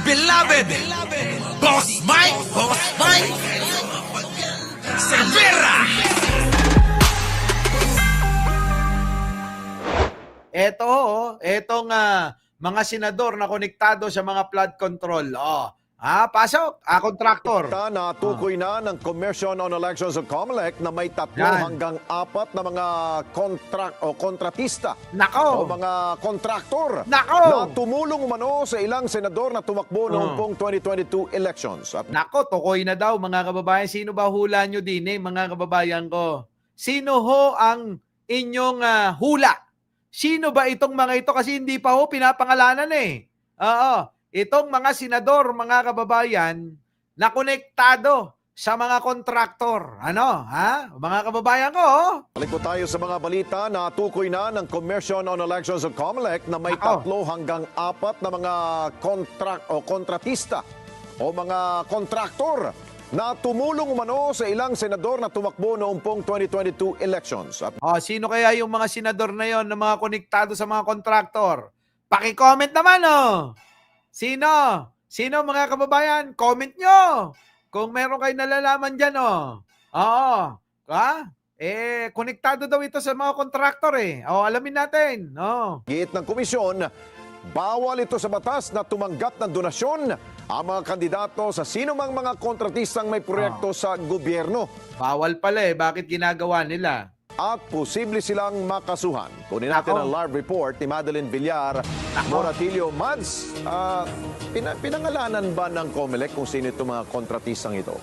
beloved Boss Mike Cervera. Etong mga senador na konektado sa mga flood control. Pasok, kontraktor. Na tukoy na ng Commission on Elections of COMELEC na may 3 Yan. hanggang 4 na mga kontratista Nako. o mga kontraktor Nako. na tumulong umano sa ilang senador na tumakbo noong pong 2022 elections. At Nako, tukoy na daw mga kababayan. Sino ba hula nyo din mga kababayan ko? Sino ho ang inyong hula? Sino ba itong mga ito? Kasi hindi pa ho pinapangalanan Oo. Itong mga senador, mga kababayan, na konektado sa mga kontraktor. Mga kababayan ko, balik po tayo sa mga balita na tukoy na ng Commission on Elections of COMELEC na may Nako. 3 hanggang 4 na mga kontratista o mga kontraktor na tumulong umano sa ilang senador na tumakbo noong pong 2022 elections. At sino kaya yung mga senador na yon na mga konektado sa mga kontraktor? Paki-comment naman, Sino? Sino mga kababayan? Comment nyo. Kung meron kayo nalalaman dyan, Oo. Konektado daw ito sa mga kontraktor alamin natin. giit ng komisyon, bawal ito sa batas na tumanggap ng donasyon ang mga kandidato sa sinumang mga kontratistang may proyekto sa gobyerno Bawal pala Bakit ginagawa nila? at posible silang makasuhan. Kunin natin Ako. ang live report ni Madeline Villar. Monatilio, Mads, pinangalanan ba ng COMELEC kung sino itong mga kontratistang ito?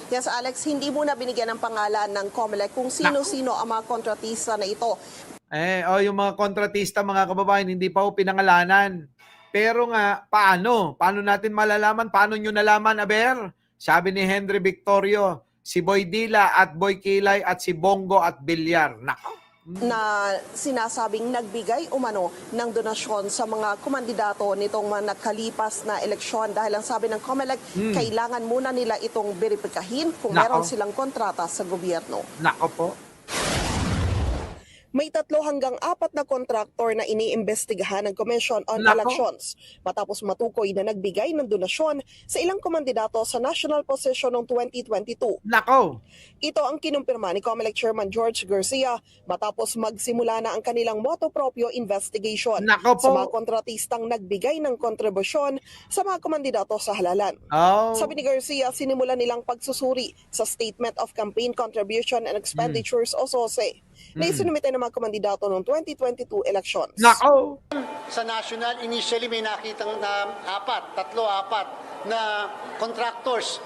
Yes, Alex, hindi muna binigyan ng pangalan ng COMELEC kung sino-sino ang mga kontratista na ito. Yung mga kontratista, mga kababayan, hindi pa ho pinangalanan. Pero nga, paano? Paano natin malalaman? Paano nyo nalaman, Aber? Sabi ni Henry Victorio, si Boy Dila at Boy Kilay at si Bongo at Villar. Nako. Na sinasabing nagbigay umano ng donasyon sa mga kumandidato nitong mga nakalipas na eleksyon dahil ang sabi ng COMELEC, kailangan muna nila itong beripikahin kung Nako. meron silang kontrata sa gobyerno. Nako po. May 3 hanggang 4 na kontraktor na iniimbestigahan ng Commission on Nako. Elections matapos matukoy na nagbigay ng donasyon sa ilang kumandidato sa national position noong 2022. Nako. Ito ang kinumpirma ni COMELEC Chairman George Garcia matapos magsimula na ang kanilang motu proprio investigation Nako po. sa mga kontratistang nagbigay ng kontribusyon sa mga kumandidato sa halalan. Sabi ni Garcia, sinimulan nilang pagsusuri sa Statement of Campaign Contribution and Expenditures o SOSE na isinumite ng mga kumandidato noong 2022 elections. Nako. Sa national, initially may nakitang na 3-4 na contractors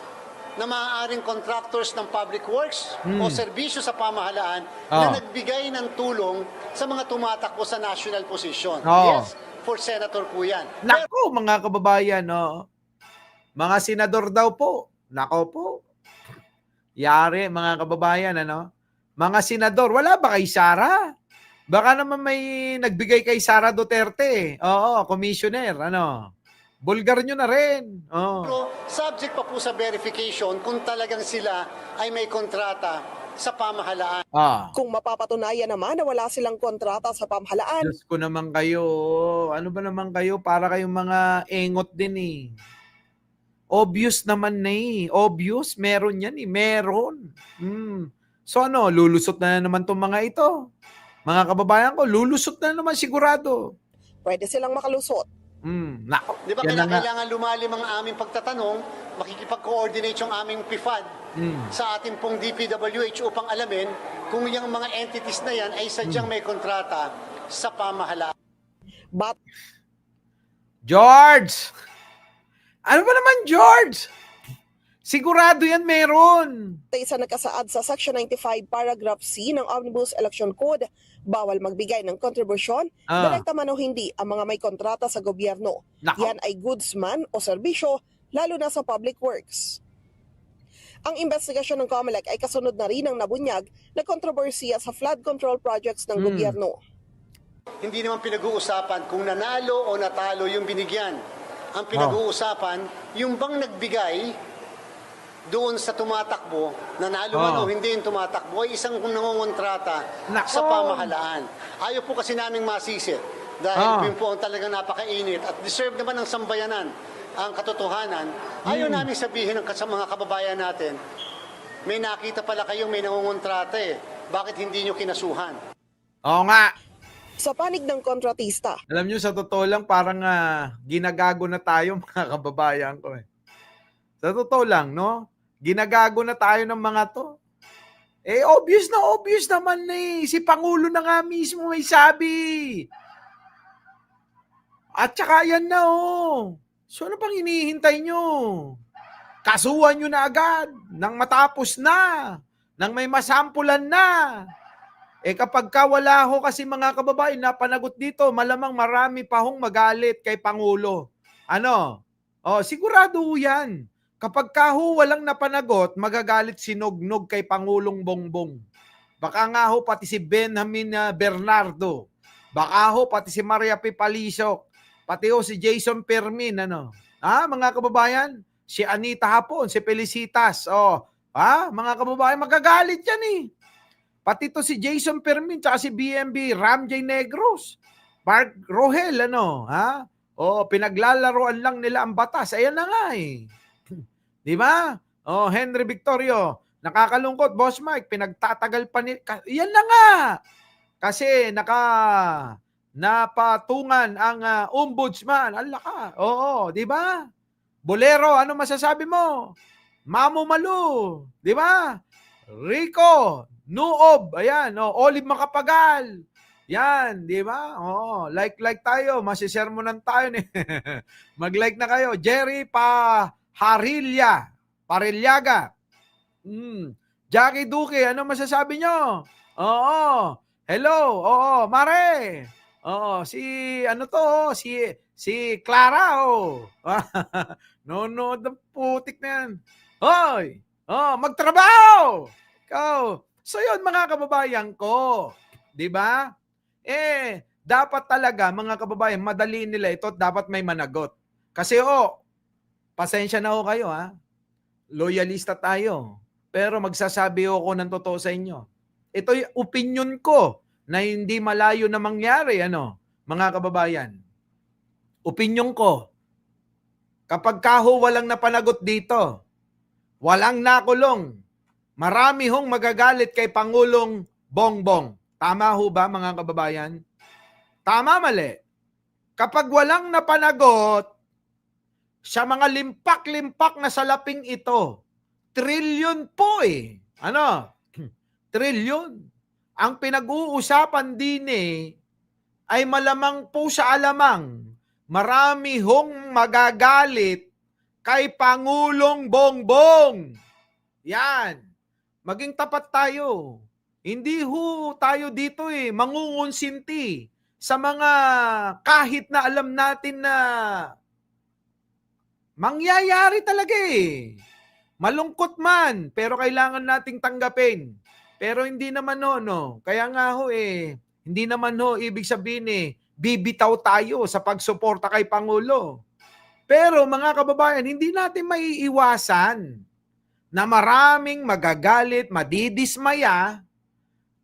na maaaring contractors ng public works o serbisyo sa pamahalaan na nagbigay ng tulong sa mga tumatakbo sa national position. Yes, for senator po yan. Nako, mga kababayan, Mga senador daw po. Nako po. Yari, mga kababayan, Mga senador, wala ba kay Sara? Baka naman may nagbigay kay Sara Duterte. Commissioner, Bulgar nyo na rin. Pero subject pa po sa verification kung talagang sila ay may kontrata sa pamahalaan. Kung mapapatunayan naman na wala silang kontrata sa pamahalaan, Diyos ko naman kayo. Ano ba naman kayo? Para kayong mga engot din Obvious naman Obvious, meron yan Meron. So lulusot na naman itong mga ito. Mga kababayan ko, lulusot na naman sigurado. pwede silang makalusot. Nako. Di ba Yan na nga. kailangan lumalim ang aming pagtatanong, makikipag-coordinate yung aming PIFAD sa ating pong DPWH upang alamin kung yung mga entities na yan ay sadyang may kontrata sa pamahalaan. But George! Ano ba naman, George? Sigurado yan meron. sa nakasaad sa Section 95 Paragraph C ng Omnibus Election Code, bawal magbigay ng kontribusyon, direkta man o hindi, ang mga may kontrata sa gobyerno. Nako. Yan ay goods man o serbisyo, lalo na sa public works. Ang investigasyon ng COMELEC ay kasunod na rin ng nabunyag na kontrobersiya sa flood control projects ng gobyerno. Hindi naman pinag-uusapan kung nanalo o natalo yung binigyan. Ang pinag-uusapan, yung bang nagbigay doon sa tumatakbo, nanalo man o hindi yung tumatakbo, ay isang nangongontrata Nako. sa pamahalaan. Ayaw po kasi naming masisi Dahil yun po ang talagang napakainit at deserve naman ng sambayanan ang katotohanan. Ayaw namin sabihin sa mga kababayan natin, may nakita pala kayong may nangungontrata eh. Bakit hindi nyo kinasuhan? Oo nga. Sa panig ng kontratista, Alam nyo, sa totoo lang, parang ginagago na tayo, mga kababayan ko. Sa totoo lang, no? Ginagago na tayo ng mga to. Obvious naman eh. Si Pangulo na nga mismo may sabi. At saka yan na So ano pang hinihintay nyo? Kasuhan nyo na agad nang matapos na, nang may masampulan na. Kapag wala ho kasi mga kababayan na panagot dito, malamang marami pa hong magalit kay Pangulo. Ano? Sigurado ho yan. Kapag walang napanagot, magagalit si Nognog kay Pangulong Bongbong. Baka nga ho pati si Benjamin Bernardo. Baka ho pati si Maria P. Palisok. Pati ho si Jason Permin. Mga kababayan? Si Anita Hapon, si Felicitas. Mga kababayan, magagalit yan eh. Pati to si Jason Permin, tsaka si BMB, Ramjay Negros, Mark Rohel, pinaglalaroan lang nila ang batas. Ayan na nga eh. Di ba? Henry Victorio, nakakalungkot, Boss Mike, pinagtatagal pa yan na nga. Kasi napatungan ang ombudsman. Alaka. Di ba? Bolero, ano masasabi mo? Mamu Malu, di ba? Rico, Nuob, ayan, Olive Macapagal. Yan, di ba? Like tayo, masisermonan tayo. Mag-like na kayo. Jerry Parilyaga. Jackie Duque, ano masasabi nyo? Hello, Mare. Si Clara, No, the putik na yan. Hoy! Magtrabaho! Ikaw. So yun, mga kababayan ko. Di ba? Dapat talaga, mga kababayan, madali nila ito at dapat may managot. Kasi pasensya na kayo Loyalista tayo. Pero magsasabi ako ng totoo sa inyo. Ito'y opinion ko na hindi malayo na mangyari, mga kababayan. Opinion ko. Kapag walang napanagot dito, walang nakulong, marami hong magagalit kay Pangulong Bongbong. Tama ho ba, mga kababayan? Tama, mali. Kapag walang napanagot, sa mga limpak-limpak na salaping ito, trilyon po Trilyon. Ang pinag-uusapan din ay malamang po sa alamang, marami hong magagalit kay Pangulong Bongbong. Yan. Maging tapat tayo. Hindi ho tayo dito mangungonsinti sa mga kahit na alam natin na mangyayari talaga Malungkot man, pero kailangan nating tanggapin. Pero hindi naman Kaya nga hindi naman ibig sabihin bibitaw tayo sa pagsuporta kay Pangulo. Pero mga kababayan, hindi natin maiiwasan na maraming magagalit, madidismaya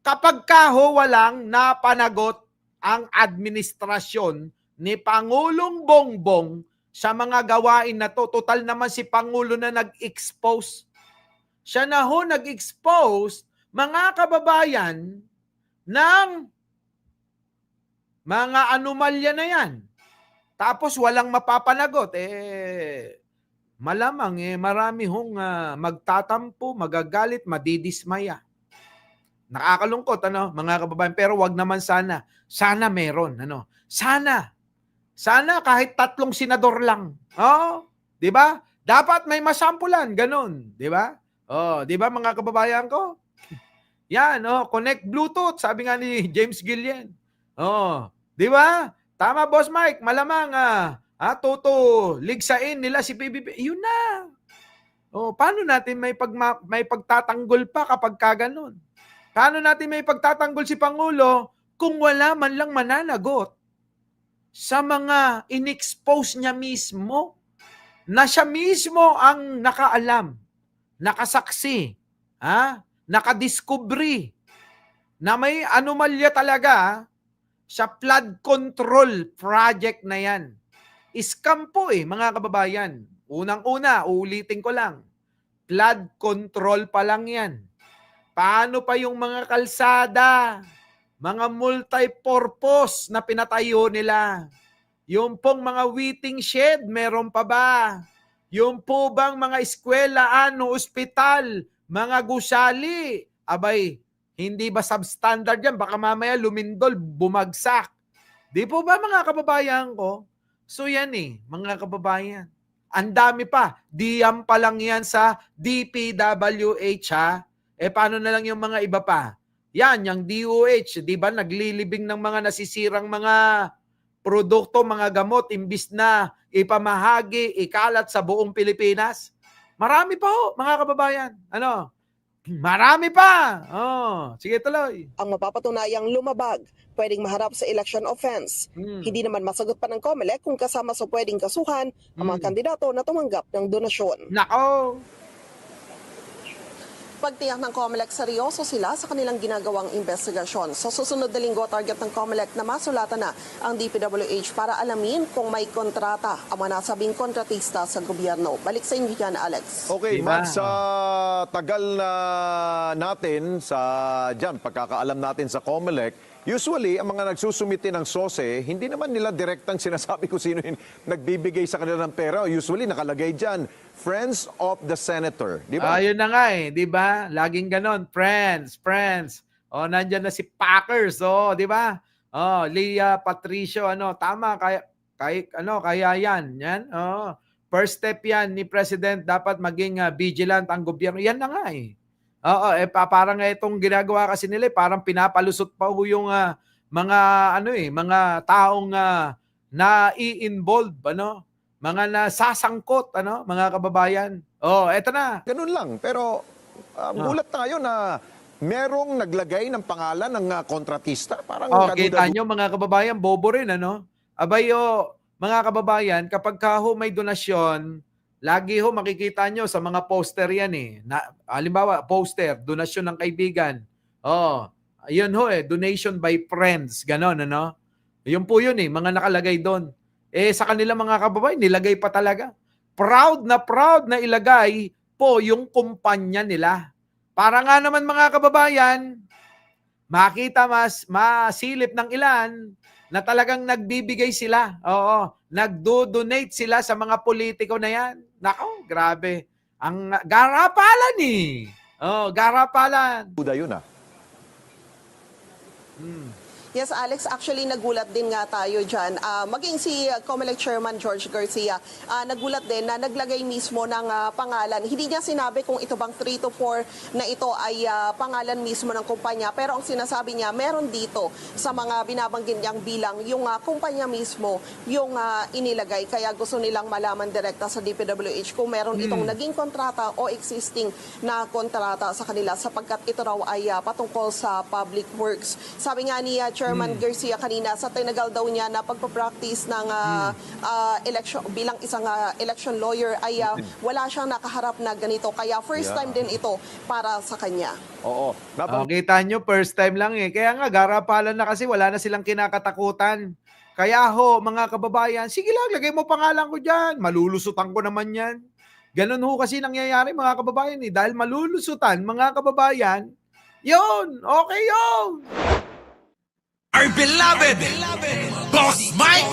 kapag walang napanagot ang administrasyon ni Pangulong Bongbong sa mga gawain na to. Total naman si Pangulo na nag-expose. Siya na nag-expose, mga kababayan, ng mga anomalya na yan. Tapos walang mapapanagot. Malamang marami hong magtatampo, magagalit, madidismaya. Nakakalungkot, mga kababayan. Pero wag naman sana. Sana meron, Sana. Sana kahit 3 senador lang. Di ba? Dapat may masampulan, ganun. Di ba? Di ba, mga kababayan ko? Yan, connect Bluetooth, sabi nga ni James Gillian. Di ba? Tama, Boss Mike, malamang ligsain nila si PBB. Yun na. Paano natin may pagtatanggol pa kapag ganun? Paano natin may pagtatanggol si Pangulo kung wala man lang mananagot sa mga in-expose niya mismo na siya mismo ang nakaalam, nakasaksi, nakadiscovery na may anomalya talaga Sa flood control project na yan. Scam po mga kababayan. Unang-una, uulitin ko lang. Flood control pa lang yan. Paano pa yung mga kalsada? Mga multi-purpose na pinatayo nila? Yung pong mga waiting shed, meron pa ba? Yung po bang mga eskwela, ospital, mga gusali? Abay, hindi ba substandard yan? Baka mamaya lumindol, bumagsak. Di po ba mga kababayan ko? So yan mga kababayan. Ang dami pa. Diyan pa lang yan sa DPWH ha. Paano na lang yung mga iba pa? Yan, yung DOH, di ba naglilibing ng mga nasisirang mga produkto, mga gamot, imbis na ipamahagi, ikalat sa buong Pilipinas? Marami pa mga kababayan. Marami pa. Sige tuloy. Ang mapapatunayang lumabag, pwedeng maharap sa election offense. Hindi naman masagot pa ng COMELEC kung kasama sa pwedeng kasuhan ang mga kandidato na tumanggap ng donasyon. Nako. Pagtiyak ng COMELEC, seryoso sila sa kanilang ginagawang investigasyon. Sa susunod na linggo, target ng COMELEC na masulatan na ang DPWH para alamin kung may kontrata ang mga nasabing kontratista sa gobyerno. Balik sa inyo yan, Alex. Okay, Diba? Max, sa tagal na natin sa pagkakaalam natin sa COMELEC, usually, ang mga nagsusumite ng SOSE, hindi naman nila direktang sinasabi kung sino yung nagbibigay sa kanila ng pera. Usually, nakalagay dyan, Friends of the Senator. Di ba? Ayun na nga di ba? Laging ganon. Friends. Nandyan na si Packers, di ba? Leah Patricio, tama, kaya yan. First step yan ni President, dapat maging vigilant ang gobyerno. Yan na nga parang itong ginagawa kasi nila, parang pinapalusot pa yung mga mga taong na-i-involve, mga nasasangkot, mga kababayan. Eto na. Ganun lang. Pero gulat tayo na merong naglagay ng pangalan ng kontratista. Parang Kita nyo mga kababayan, bobo rin, Abay, mga kababayan, kapag may donasyon, lagi makikita nyo sa mga poster yan halimbawa, poster, donasyon ng kaibigan. Yun donation by friends. Ganon, Yun po yun mga nakalagay doon. Sa kanila mga kababayan, nilagay pa talaga. Proud na ilagay po yung kumpanya nila. Para nga naman mga kababayan, makita masilip ng ilan na talagang nagbibigay sila. Nagdo-donate sila sa mga politiko na yan. Nako, grabe. Ang garapalan garapalan. Buda yun Yes, Alex, actually nagulat din nga tayo dyan. Maging si COMELEC Chairman George Garcia, nagulat din na naglagay mismo ng pangalan. Hindi niya sinabi kung ito bang 3 to 4 na ito ay pangalan mismo ng kumpanya. Pero ang sinasabi niya, meron dito sa mga binabanggit niyang bilang, yung kumpanya mismo yung inilagay. Kaya gusto nilang malaman direkta sa DPWH kung meron itong naging kontrata o existing na kontrata sa kanila sapagkat ito raw ay patungkol sa public works. Sabi nga ni Chairman Garcia kanina, sa tinagal daw niya na pagpapractice ng election bilang isang election lawyer ay wala siyang nakaharap na ganito. Kaya first time din ito para sa kanya. Oo. Kita nyo, first time lang Kaya nga, garapalan na kasi wala na silang kinakatakutan. Kaya mga kababayan, sige lang, lagay mo pangalan ko dyan. Malulusutan ko naman yan. Ganun kasi nangyayari mga kababayan dahil malulusutan mga kababayan, yun, okay yun. Our beloved Boss Mike